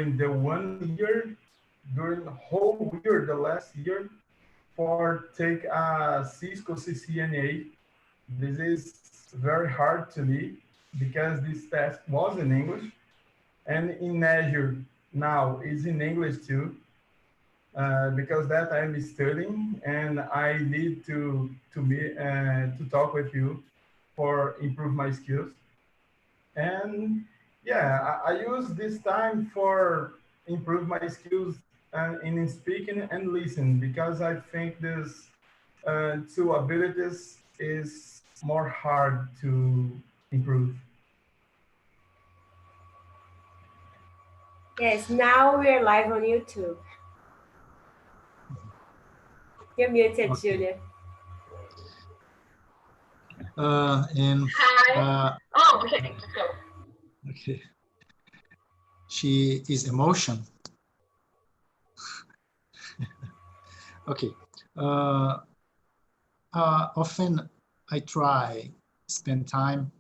during the 1 year, during the whole year, the last year, for take a Cisco CCNA. This is very hard to me because this test was in English, and in Azure now is in English too. Because that I'm studying and I need to talk with you for improve my skills. And yeah, I use this time for improve my skills in speaking and listening because I think this two abilities is more hard to improve. Yes, now we're live on YouTube. You're muted, Okay. Julia. Hi. Oh, okay, let's go. Okay. She is emotion. Okay. Often I try spend time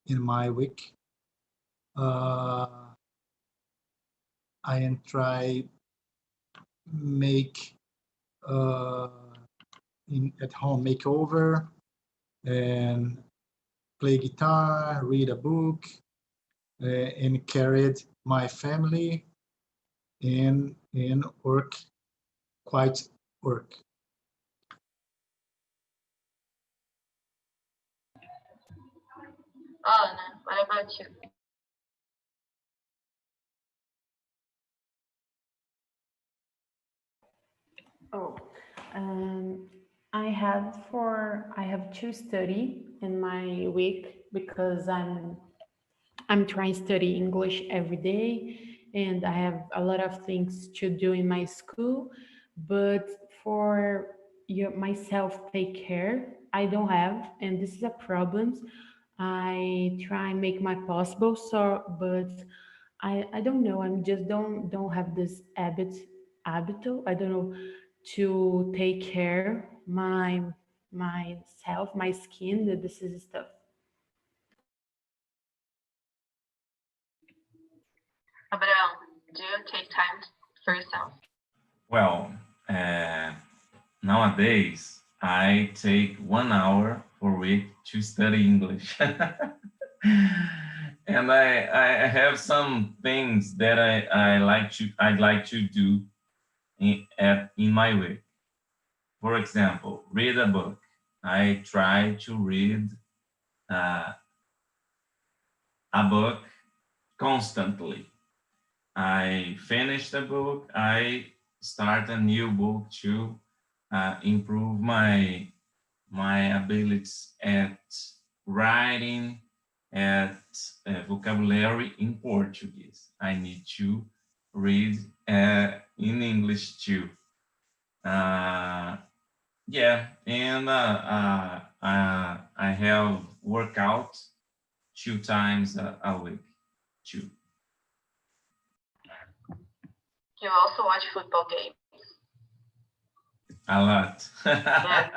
in my week. I try make at home makeover and play guitar, read a book, and carried my family and work quite work. Anna, what about you? Oh, I have to study in my week because I'm trying to study English every day and I have a lot of things to do in my school. But for myself take care, I don't have, and this is a problem. I try and make my possible, so but I don't know. I'm just don't have this habit. I don't know to take care myself, my skin. That this is stuff. Abraham, do you take time for yourself? Well, nowadays I take 1 hour per week to study English. And I have some things that I'd like to do in my week. For example, read a book. I try to read uh, a book constantly. I finish the book, I start a new book to improve my abilities at writing, at vocabulary in Portuguese. I need to read in English too. Yeah, and I have workout 2 times a week too. You also watch football games. A lot. Yeah.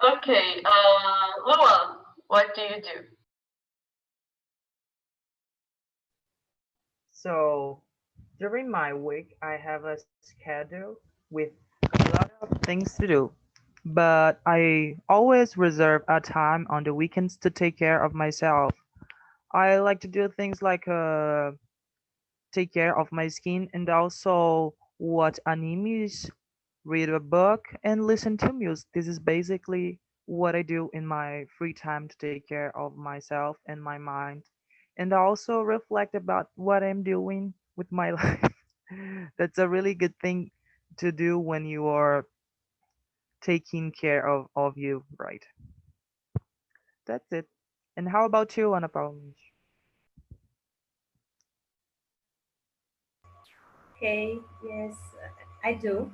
Okay, Luan, what do you do? So during my week, I have a schedule with a lot of things to do, but I always reserve a time on the weekends to take care of myself. I like to do things like take care of my skin and also watch animes, read a book, and listen to music. This is basically what I do in my free time to take care of myself and my mind, and also reflect about what I'm doing with my life. That's a really good thing to do when you are taking care of you, right? That's it. And how about you, Ana Paula? Okay, yes, I do.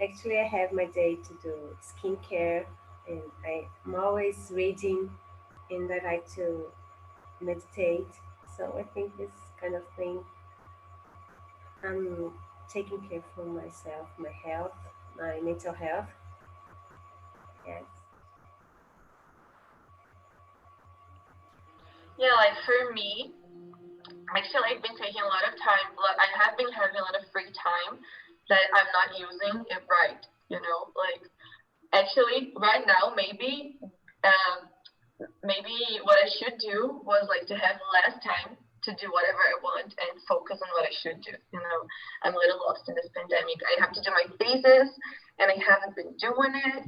Actually, I have my day to do skincare, and I'm always reading, and I like to meditate. So I think this kind of thing, I'm taking care for myself, my health, my mental health. Yes. Yeah, like for me, Actually, I've been taking a lot of time, but I have been having a lot of free time that I'm not using it right. You know, like actually right now maybe what I should do was like to have less time to do whatever I want and focus on what I should do. You know, I'm a little lost in this pandemic. I have to do my thesis and I haven't been doing it.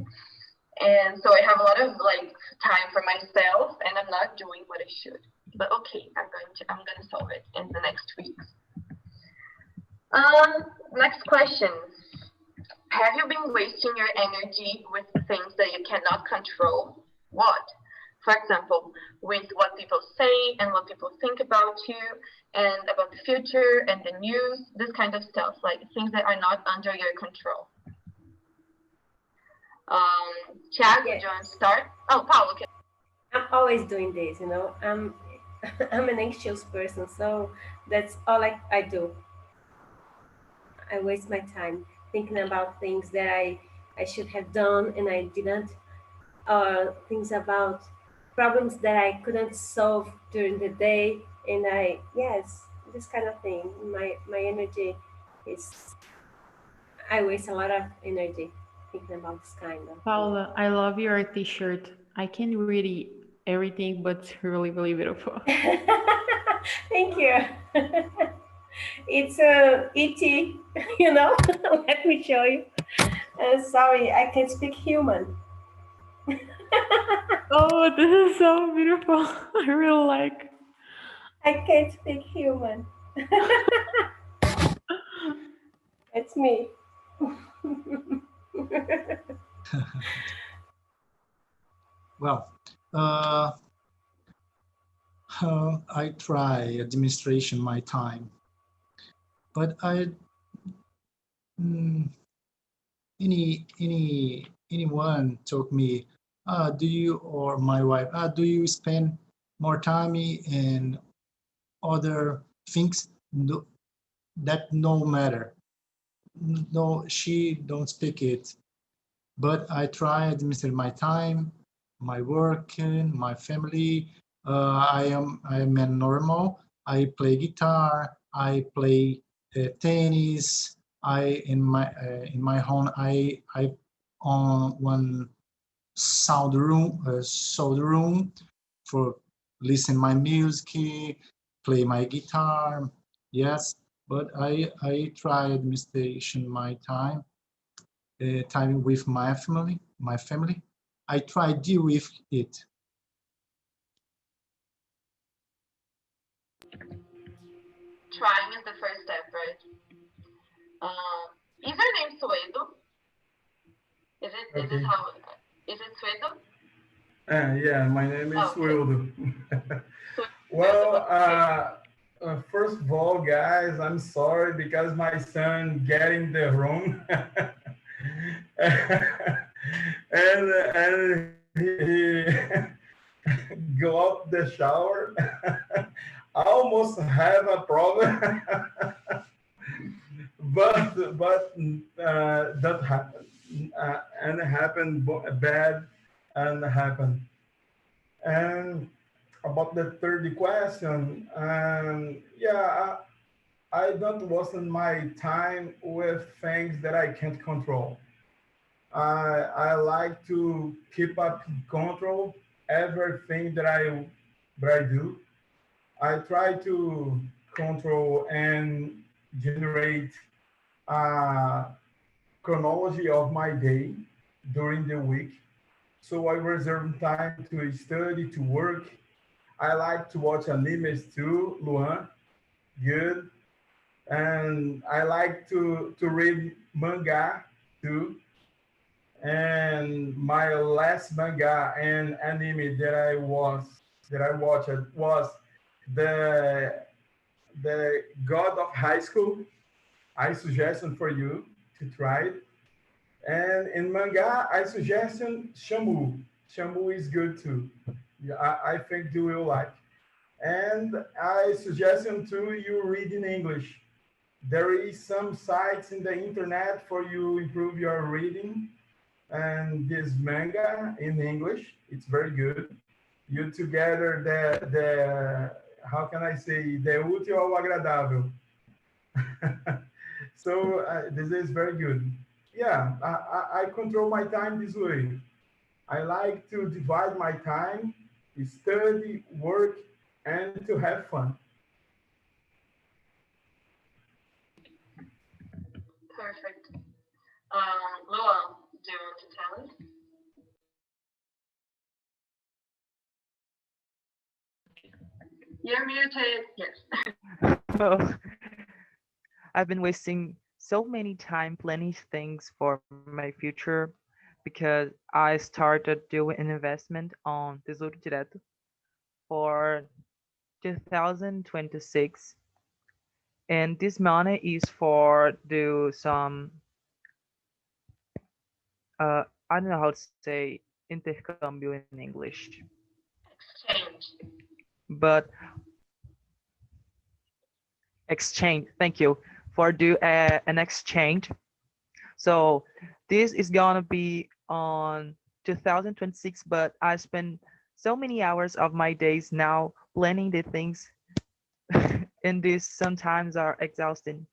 And so I have a lot of like time for myself and I'm not doing what I should. But okay, I'm gonna solve it in the next weeks. Next question. Have you been wasting your energy with things that you cannot control? What? For example, with what people say and what people think about you and about the future and the news, this kind of stuff, like things that are not under your control. Chad, Yes. do you want to start? Oh, Paul, okay. I'm always doing this, you know. I'm an anxious person, so that's all I do. I waste my time thinking about things that I should have done and I didn't, or things about problems that I couldn't solve during the day. And yes, this kind of thing. My energy is, I waste a lot of energy thinking about this kind of thing. Paula, I love your t-shirt. I can read everything, but it's really, really beautiful. Thank you. It's ET, you know. Let me show you. Sorry, I can speak human. Oh, this is so beautiful. I really like. I can't speak human. It's me. Well, uh, I try administration my time, but mm, anyone told me, do you or my wife, do you spend more time in other things? No, that no matter. No, she don't speak it, but I try administer my time, my work, my family. I am a normal. I play guitar. I play tennis. I in my home. I on one sound room for listen my music, play my guitar. Yes, but I try administration my time with my family. My family. I try deal with it. Trying is the first step, right? Is your name Suedo? Is it how? Is it Suedo? Yeah, my name is Okay. Wildo. Well, first of all, guys, I'm sorry because my son get in the room and he go out the shower. I almost have a problem, but that happened, and it happened bad, and happened. And about the third question, yeah, I don't waste my time with things that I can't control. I like to keep up control everything that I do. I try to control and generate a chronology of my day during the week. So I reserve time to study, to work. I like to watch animes too, Luan. Good. And I like to read manga too. And my last manga and anime that I watched was the the God of High School. I suggestion for you to try it. And in manga, I suggestion Shamu. Shamu is good too. Yeah, I think you will like. And I suggest to you read in English. There is some sites in the internet for you improve your reading, and this manga in English, it's very good. You together the how can I say, de útil ao agradável. So this is very good. Yeah, I control my time this way. I like to divide my time, study, work, and to have fun. Perfect. Luan, do you want to tell us? You're muted. Yes. Well, I've been wasting so many time planning things for my future because I started doing an investment on Tesouro Direto for 2026, and this money is for do some I don't know how to say intercambio in English, Exchange. but exchange. Thank you for do an exchange. So this is gonna be on 2026, but I spend so many hours of my days now planning the things, and these sometimes are exhausting.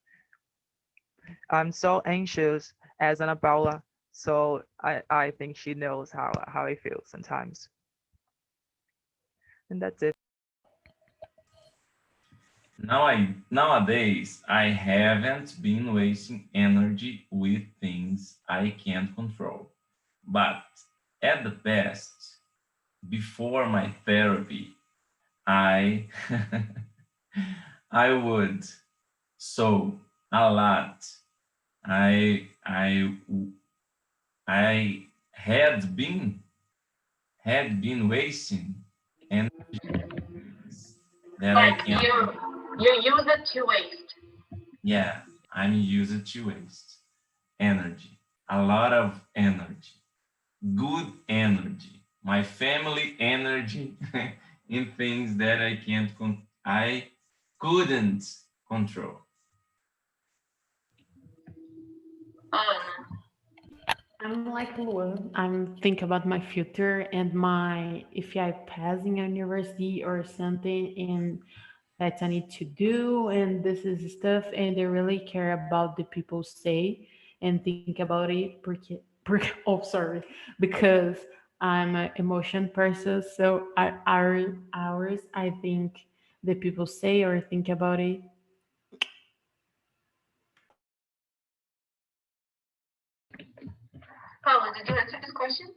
I'm so anxious as Ana Paula, so I think she knows how I feel sometimes. And that's it. Nowadays, I haven't been wasting energy with things I can't control. But at the past, before my therapy, I I would so a lot. I I I had been wasting energy that I Like can't. you use it to waste. Yeah, I'm used to waste energy, a lot of energy, good energy, my family energy in things that I couldn't control. Um, I'm like Luan. I'm think about my future and my if I pass in university or something and that I need to do and this is stuff and I really care about the people say and think about it oh sorry because I'm an emotion person so hours I think the people say or think about it. Paula, did you answer this question?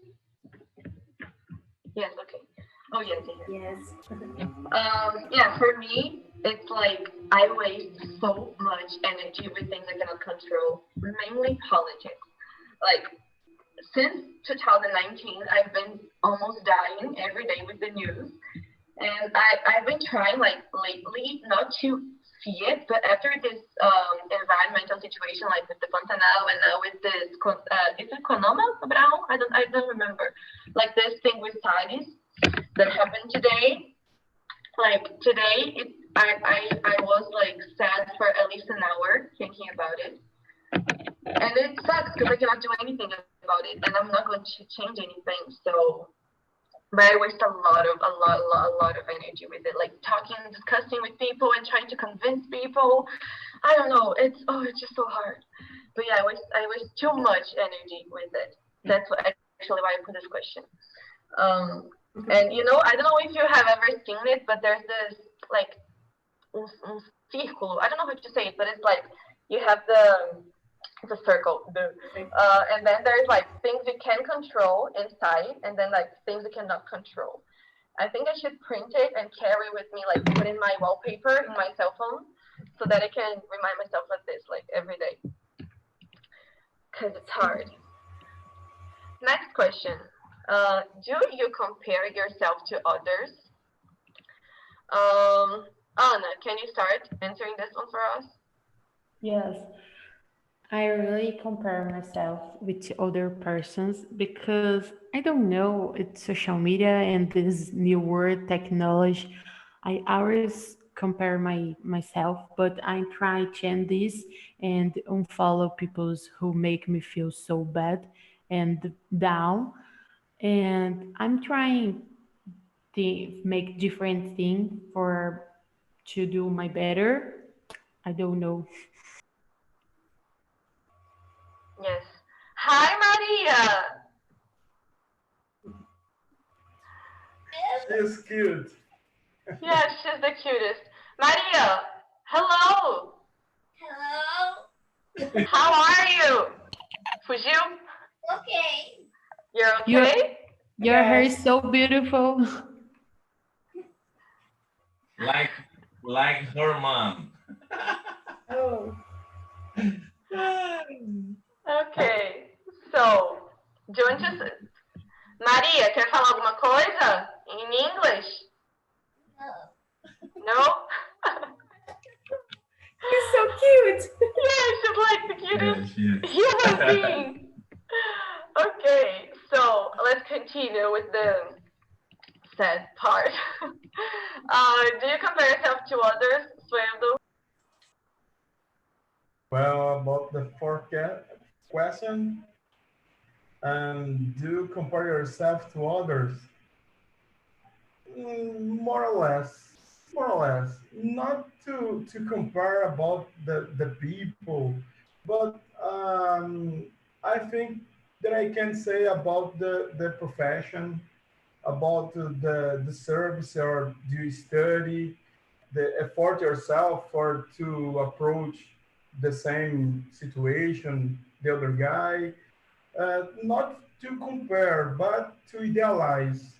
Yes. Okay. Oh yes. Yes. Yeah. For me, it's like I waste so much energy with things I cannot control, mainly politics. Like since 2019, I've been almost dying every day with the news. And I've been trying like lately not to see it, but after this environmental situation, like with the Pantanal and now with this, is it Conoma Brown? I don't remember. Like this thing with studies that happened today. Like today, I was like sad for at least an hour thinking about it, and it sucks because I cannot do anything about it, and I'm not going to change anything. So but I waste a lot of energy with it, like talking, discussing with people, and trying to convince people. I don't know. It's just so hard. But yeah, I waste too much energy with it. That's actually why I put this question. Um, and I don't know if you have ever seen it, but there's this like un círculo. I don't know how to say it, but it's like you have the circle, and then there's like things you can control inside, and then like things you cannot control. I think I should print it and carry with me, like put in my wallpaper in my cell phone, so that I can remind myself of this like every day, because it's hard. Next question. Do you compare yourself to others? Anna, can you start answering this one for us? Yes, I really compare myself with other persons because I don't know, it's social media and this new word technology. I always compare myself, but I try change this and unfollow people's who make me feel so bad and down. And I'm trying to make different things for to do my better. I don't know. Yes. Hi, Maria. She's cute. Yeah, she's the cutest. Maria, hello. Hello. How are you? Fugiu? Okay. You're Your okay? your hair is Yes. so beautiful. Like like her mom. Oh, Okay. So, do you want to... Maria, quer falar alguma coisa in English? No. No? he's so cute. Yeah, she's like the Yeah, cutest she is. human being. Okay, so let's continue with the sad part. Do you compare yourself to others, Sueldo? Well, about the fourth question, do you compare yourself to others? More or less, more or less. Not to compare about the people, but I think that I can say about the profession, about the service or do you study, the effort yourself for to approach the same situation, the other guy, not to compare, but to idealize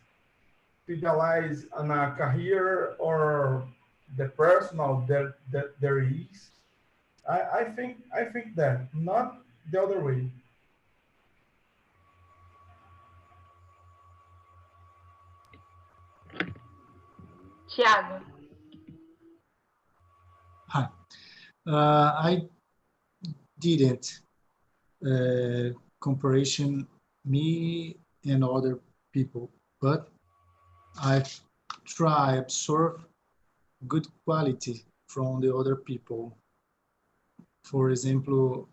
on a career or the personal that there is. I think that not the other way. Tiago. Hi. I didn't comparison me and other people, but I try absorb good quality from the other people. For example,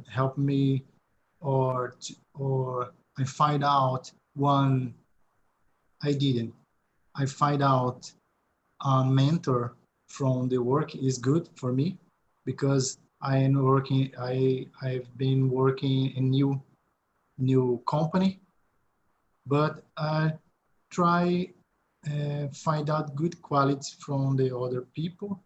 help me or I find out one I didn't. I find out a mentor from the work is good for me because I've been working in new company, but I try find out good quality from the other people.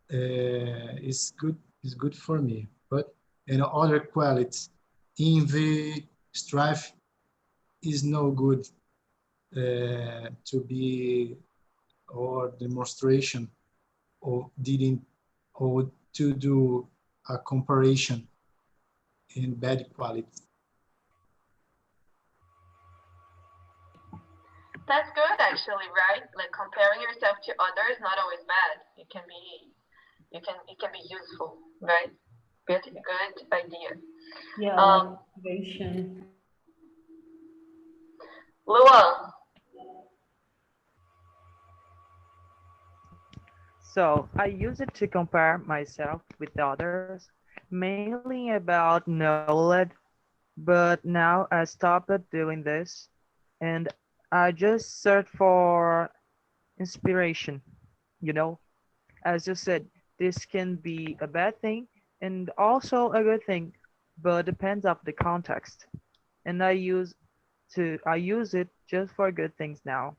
It's good for me, but other qualities in the strife is no good to be or demonstration or didn't or to do a comparison in bad quality. That's good actually, right? Like comparing yourself to others not always bad. It can be useful, right? Good idea. Yeah, like motivation. Luan, So I use it to compare myself with others, mainly about knowledge, but now I stopped doing this and I just search for inspiration, you know. As you said, this can be a bad thing and also a good thing, but depends of the context. And I use it just for good things now.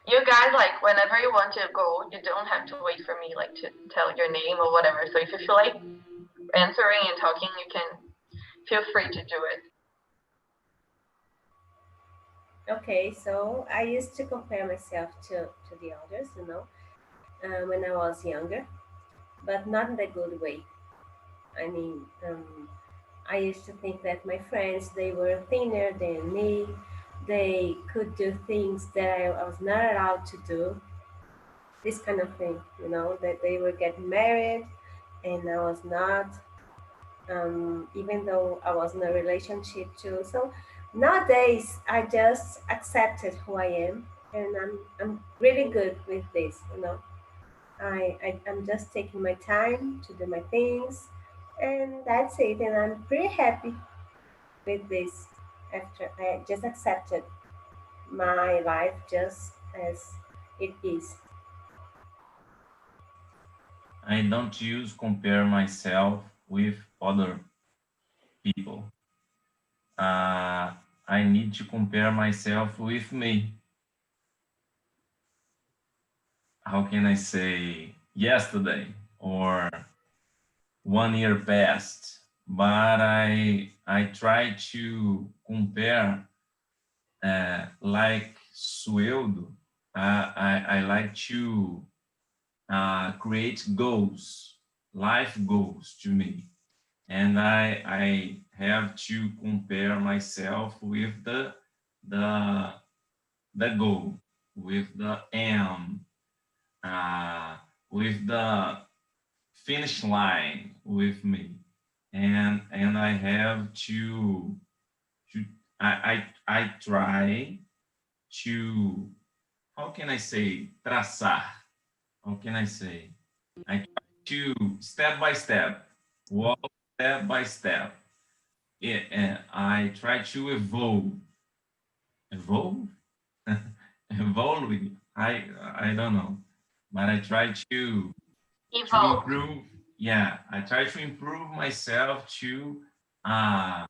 you guys, like whenever you want to go, you don't have to wait for me like to tell your name or whatever. So if you feel like answering and talking, you can feel free to do it. Okay, so I used to compare myself to the others, when I was younger, but not in a good way. I mean, I used to think that my friends, they were thinner than me. They could do things that I was not allowed to do. This kind of thing, that they were getting married and I was not, even though I was in a relationship too. So nowadays, I just accepted who I am and I'm really good with this. I'm just taking my time to do my things, and that's it. And I'm pretty happy with this. after I just accepted my life just as it is. I don't use compare myself with other people. I need to compare myself with me. How can I say yesterday or 1 year past? But I try to compare like Sueldo. I like to create goals, life goals to me. And I have to compare myself with the goal, with the aim, with the finish line with me, and I have to I try to, how can I say, traçar? How can I say? I try to step by step, walk step by step. And I try to evolve, evolve. I don't know, but I try to Evolve. improve. Yeah, I try to improve myself uh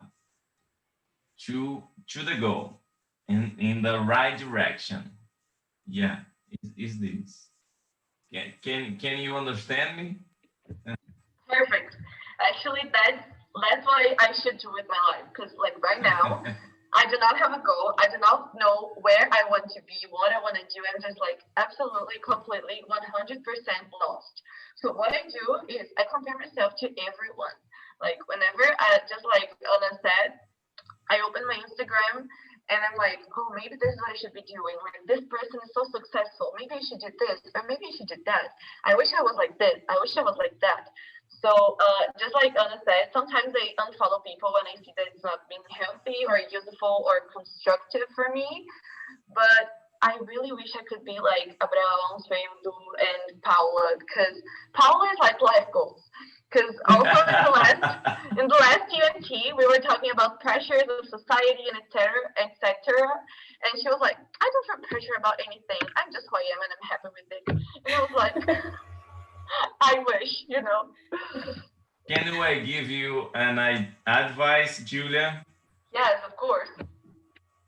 to the goal in the right direction. Yeah, is this. Can you understand me? Perfect. Actually, that's what I should do with my life. Because like right now, I do not have a goal. I do not know where I want to be, what I want to do. I'm just like absolutely, completely, 100% lost. So what I do is I compare myself to everyone. Like whenever just like Anna said, I open my Instagram and I'm like, oh, maybe this is what I should be doing. Like this person is so successful. Maybe I should do this, or maybe I should do that. I wish I was like this. I wish I was like that. So just like Anna said, sometimes I unfollow people when I see that it's not being healthy or useful or constructive for me. But I really wish I could be like Abraão, Sueldo, and Paula, because Paula is like life goals. Because also in the last UNT, we were talking about pressures of society and etc. etc. And she was like, I don't feel pressure about anything. I'm just who I am and I'm happy with it. And I was like, I wish, you know. Can I give you an advice, Julia? Yes, of course.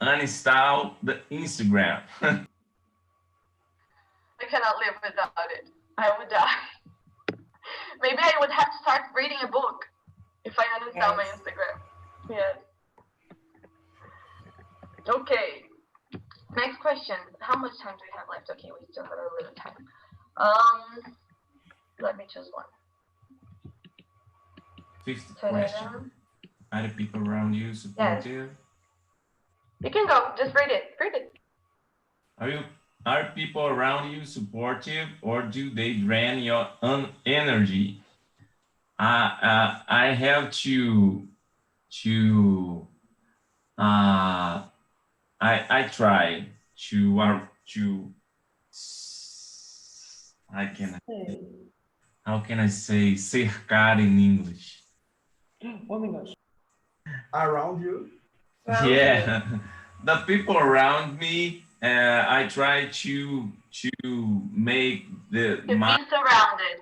Uninstall the Instagram. I cannot live without it. I would die. Maybe I would have to start reading a book if I uninstall my Instagram. Yes. Okay. Next question. How much time do we have left? Okay, we still have a little time. Let me choose one. Fifth question. Are the people around you supportive? Yes. You can go. Just read it. Read it. Are people around you supportive, or do they drain your energy? I have to I try to how can I say cercar in English? Oh my gosh. Around you? Yeah, the people around me, I try to make be surrounded.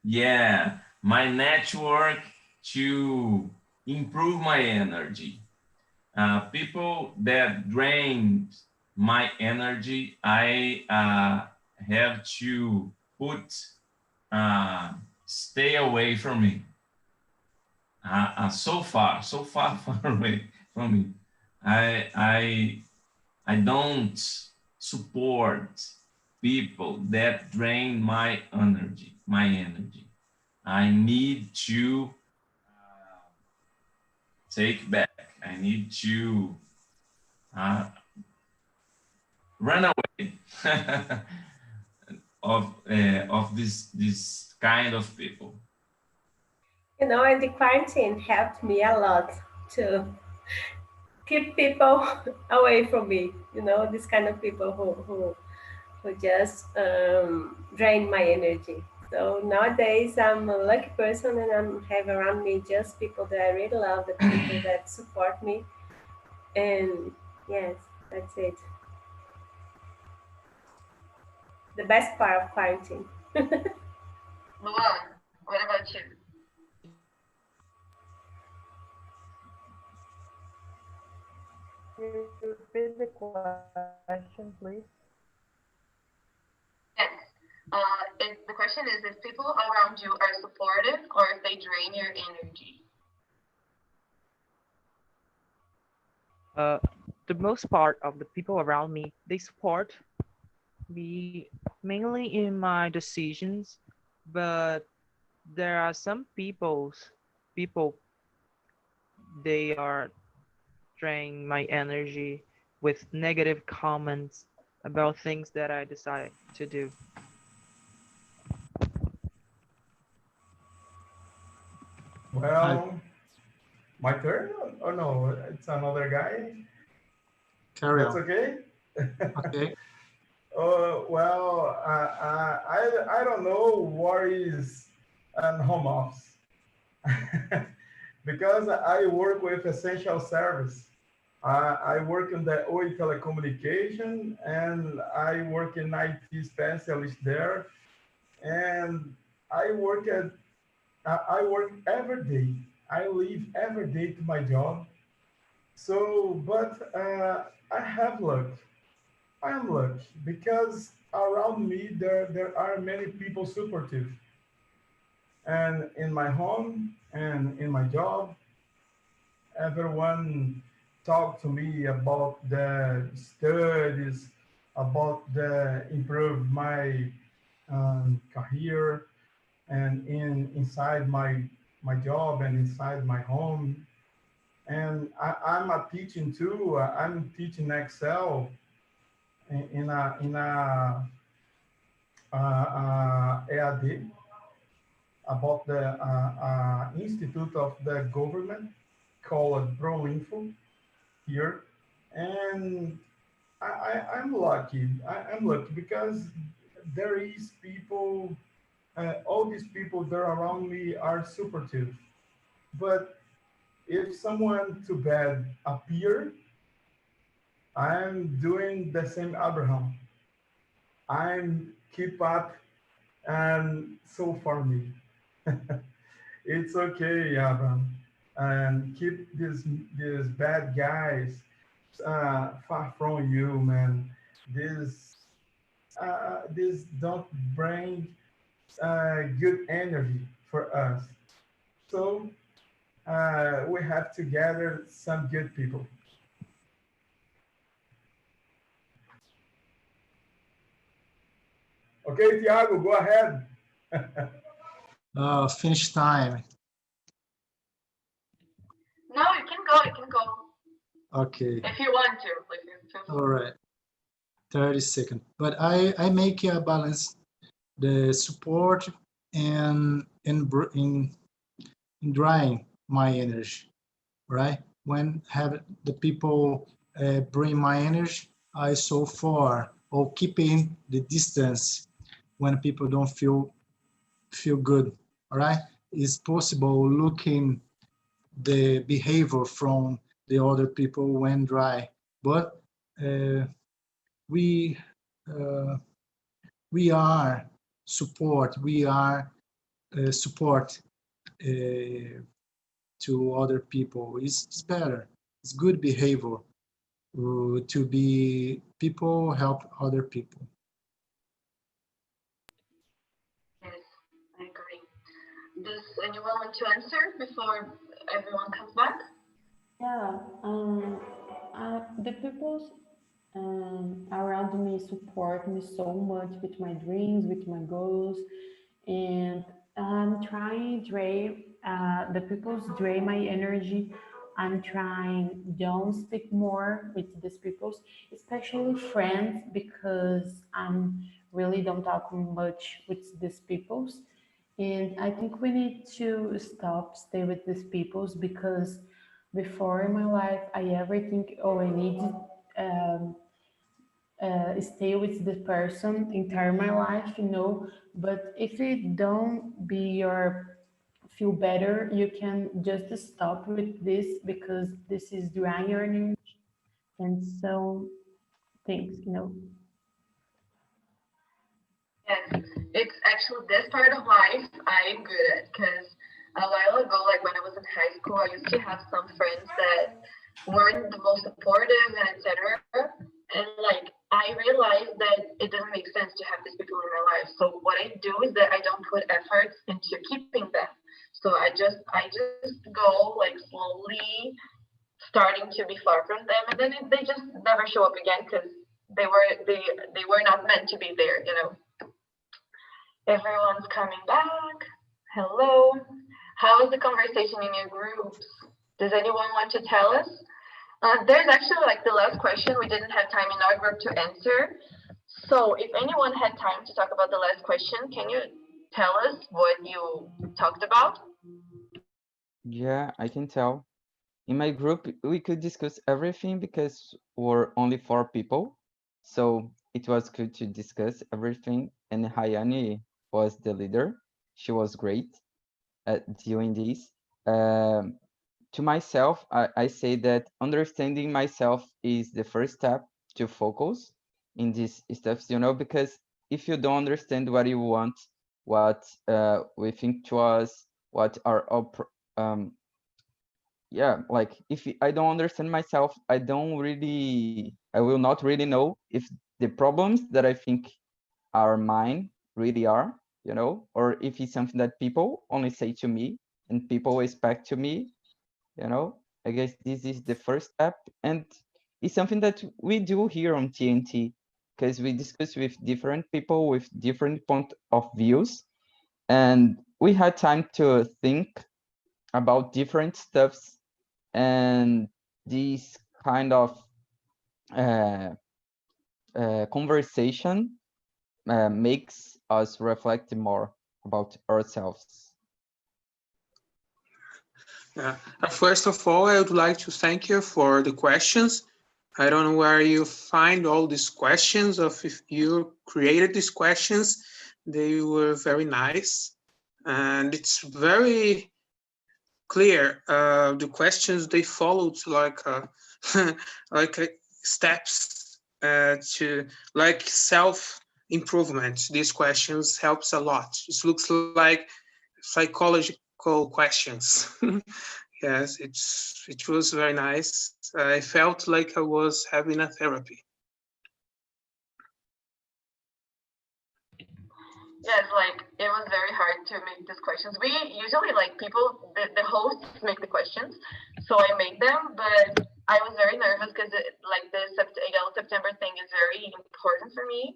Yeah, my network to improve my energy. People that drain my energy, I have to stay away from me. So far far away from me. I don't support people that drain my energy. I need to take back. I need to run away of this kind of people. You know, and the quarantine helped me a lot to keep people away from me. You know, this kind of people who just drain my energy. So nowadays I'm a lucky person and I have around me just people that I really love, the people that support me. And yes, that's it. The best part of quarantine. Luan, what about you? Can you repeat the question, please? Yes. The question is if people around you are supportive or if they drain your energy. Uh, the most part of the people around me, they support me mainly in my decisions, but there are some people they are drain my energy with negative comments about things that I decide to do. I Well, my turn? Oh no, it's another guy. carry That's on. okay. Okay. Well, I don't know what is an home office because I work with essential service. I work in the OE telecommunication and I work in IT specialist there. And I work at I work every day. I live every day to my job. So, but I have luck. I am lucky because around me there are many people supportive, and in my home and in my job, everyone talk to me about the studies, about the improve my career, and inside my job and inside my home. And I'm a teaching too. I'm teaching Excel in a EAD about the institute of the government called ProInfo here, and I'm lucky. I'm lucky because there is people. All these people that are around me are supportive. But if someone too bad appear, I'm doing the same Abraham. I'm keep up and so for me. It's okay, Abraham. And keep these bad guys far from you, man. This don't bring good energy for us. So we have to gather some good people. Okay, Tiago, go ahead. Finish time. No, you can go, you can go. Okay. If you want to, like, feel All right. 30 seconds. But I make a balance the support and in drying my energy, right? When have the people bring my energy, I so far or keeping the distance when people don't feel good, all right? It's possible looking the behavior from the other people when dry, but uh, we uh, we are support uh, to other people. It's better. It's good behavior to be people help other people. yes, I agree. Does anyone want to answer before everyone comes back? Yeah, the people around me support me so much with my dreams, with my goals, and I'm trying drain the people's drain my energy. I'm trying don't speak more with these people's, especially friends, because I'm really don't talk much with these people's, and I think we need to stop stay with these people's because before in my life I ever think, oh, I need to um, stay with the person entire my life, but if it don't be your feel better, you can just stop with this because this is draining your energy. And so things, you know. Yes, it's actually this part of life I'm good at because a while ago, like when I was in high school, I used to have some friends that weren't the most supportive and etc. And like I realized that it doesn't make sense to have these people in my life. So what I do is that I don't put efforts into keeping them. So I just go like slowly starting to be far from them, and then they just never show up again because they were not meant to be there. Everyone's coming back. Hello. How is the conversation in your groups? Does anyone want to tell us? There's actually like the last question we didn't have time in our group to answer. So if anyone had time to talk about the last question, can you tell us what you talked about? Yeah, I can tell. In my group, we could discuss everything because we're only 4 people. So it was good to discuss everything. And Hayani was the leader. She was great at doing this. Um, to myself, I say that understanding myself is the first step to focus in this stuff, because if you don't understand what you want, what we think to us, what are yeah, like if I don't understand myself, I will not really know if the problems that I think are mine really are, or if it's something that people only say to me and people expect to me, I guess this is the first step, and it's something that we do here on TNT because we discuss with different people with different point of views, and we had time to think about different stuffs, and this kind of uh, conversation makes us reflect more about ourselves. First of all, I would like to thank you for the questions. I don't know where you find all these questions, or if you created these questions. They were very nice, and it's very clear. The questions, they followed like like steps to like self improvement. These questions helps a lot. It looks like psychological questions. Yes, it was very nice. I felt like I was having a therapy. Yes, like it was very hard to make these questions. We usually like people, the hosts make the questions, so I made them, but I was very nervous because like the Yellow September thing is very important for me,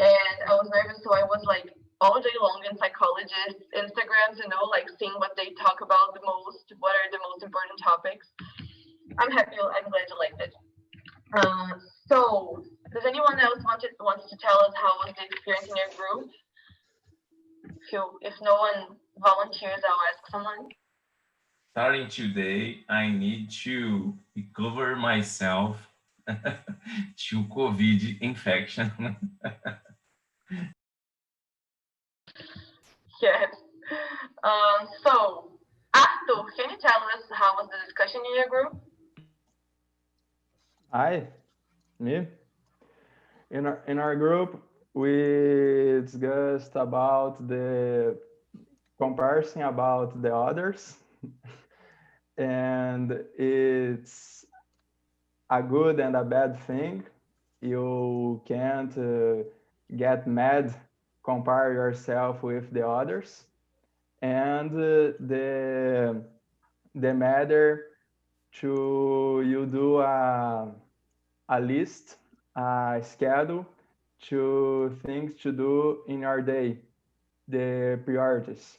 and I was nervous, so I was like all day long in psychologists' Instagrams, like seeing what they talk about the most, what are the most important topics. I'm happy. I'm glad you liked it. So, does anyone else wants to tell us how was the experience in your group? If no one volunteers, I'll ask someone. Starting today, I need to recover myself to COVID infection. Yes. So, Arthur, can you tell us how was the discussion in your group? Me? In our group, we discussed about the comparison about the others, and it's a good and a bad thing. You can't get mad, compare yourself with the others, and the matter to you do a list, a schedule to things to do in your day, the priorities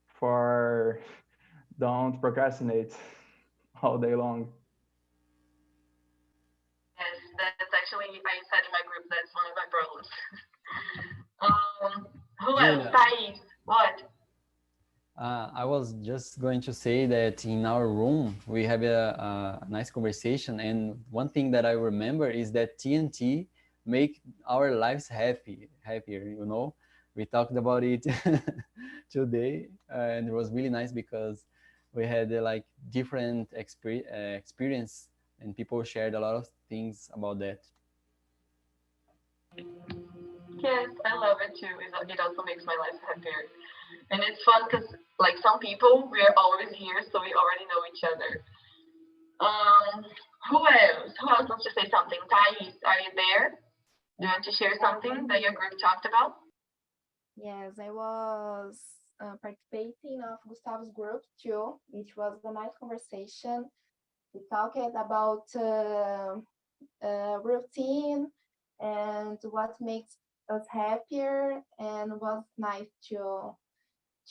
for don't procrastinate all day long. Yes, that's actually, I said in my group, that's one of my problems. Who else? Thais, what? I was just going to say that in our room, we have a nice conversation. And one thing that I remember is that TNT make our lives happier, We talked about it today, and it was really nice because we had like different experience and people shared a lot of things about that. Yes, I love it too. It also makes my life happier. And it's fun because, like, some people, we're always here, so we already know each other. Who else? Who else wants to say something? Thais, are you there? Do you want to share something that your group talked about? Yes, I was participating of Gustavo's group too, which was a nice conversation. We talked about routine and what makes us happier, and was nice to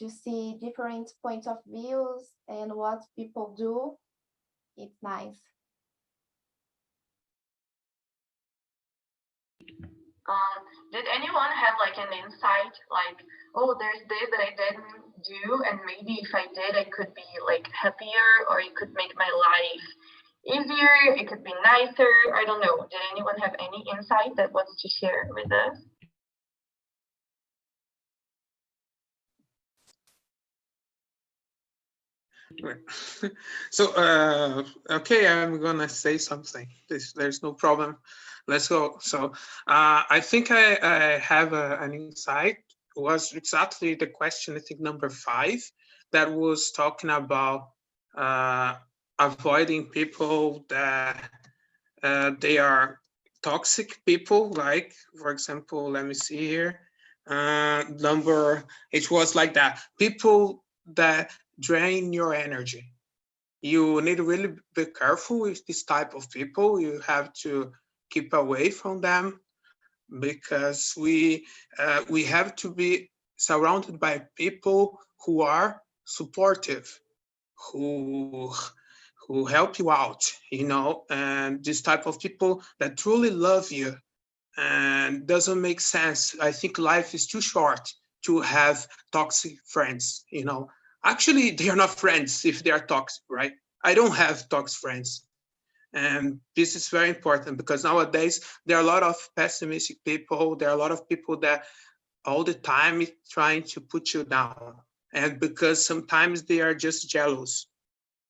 see different points of views and what people do. It's nice. Did anyone have like an insight, like, oh, there's this that I didn't do, and maybe if I did, I could be like happier, or it could make my life easier, it could be nicer. I don't know. Did anyone have any insight that wants to share with us? So, okay, I'm gonna say something. There's no problem. Let's go. So, I think I have an insight. It was exactly the question, I think number 5, that was talking about avoiding people that they are toxic people. Like, for example, let me see here. It was like that. People that drain your energy. You need to really be careful with this type of people. You have to keep away from them, because we have to be surrounded by people who are supportive, who help you out, and this type of people that truly love you. And doesn't make sense. I think life is too short to have toxic friends. Actually, they are not friends if they are toxic, right? I don't have toxic friends. And this is very important, because nowadays there are a lot of pessimistic people. There are a lot of people that all the time is trying to put you down. And because sometimes they are just jealous.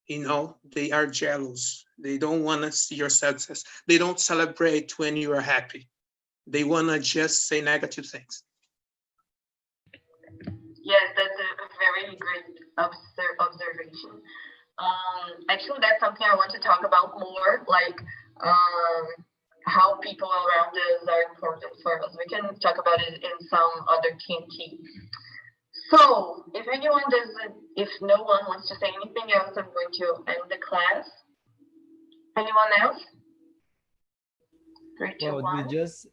They are jealous. They don't want to see your success. They don't celebrate when you are happy. They want to just say negative things. Yes, that's a very great observation. Actually, that's something I want to talk about more, like how people around us are important for us. We can talk about it in some other TNT. So, if no one wants to say anything else, I'm going to end the class. Anyone else? 3, 2, Well, 1. we just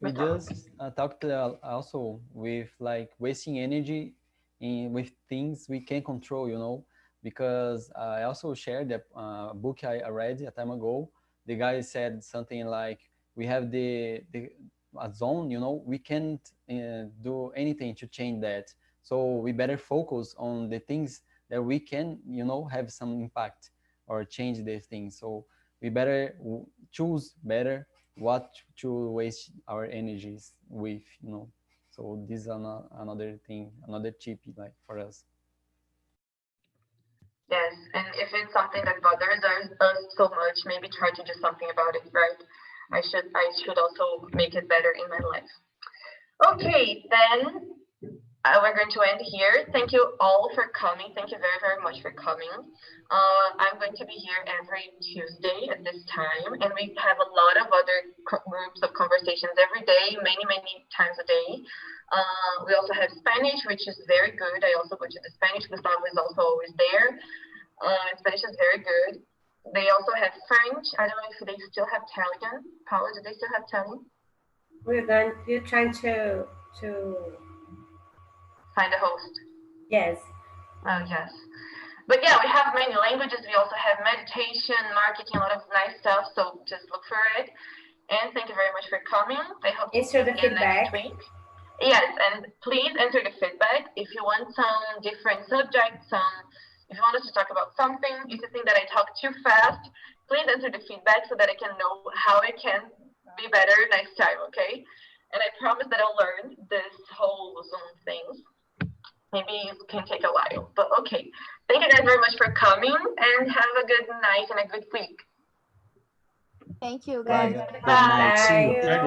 talked also with like wasting energy with things we can control, because I also shared that book I read a time ago. The guy said something like, we have a zone, we can't do anything to change that. So we better focus on the things that we can, have some impact or change these things. So we better choose better what to waste our energies with. So this is another thing, another tip like for us. Yes, and if it's something that bothers us so much, maybe try to do something about it, right? I should also make it better in my life. Okay, then we're going to end here. Thank you all for coming. Thank you very, very much for coming. I'm going to be here every Tuesday at this time, and we have a lot of other groups of conversations every day, many, many times a day. We also have Spanish, which is very good. I also go to the Spanish. Gustavo is also always there. Spanish is very good. They also have French. I don't know if they still have Italian. Paula, do they still have Italian? We're trying to find a host. Yes. Oh, yes. But yeah, we have many languages. We also have meditation, marketing, a lot of nice stuff. So just look for it. And thank you very much for coming. I hope to see you again next week. Yes, and please enter the feedback. If you want some different subjects, if you want us to talk about something, if you think that I talk too fast, please enter the feedback so that I can know how I can be better next time, okay? And I promise that I'll learn this whole Zoom thing. Maybe it can take a while, but okay. Thank you guys very much for coming, and have a good night and a good week. Thank you, Bye, guys. guys. Good night. See you. Bye. Great.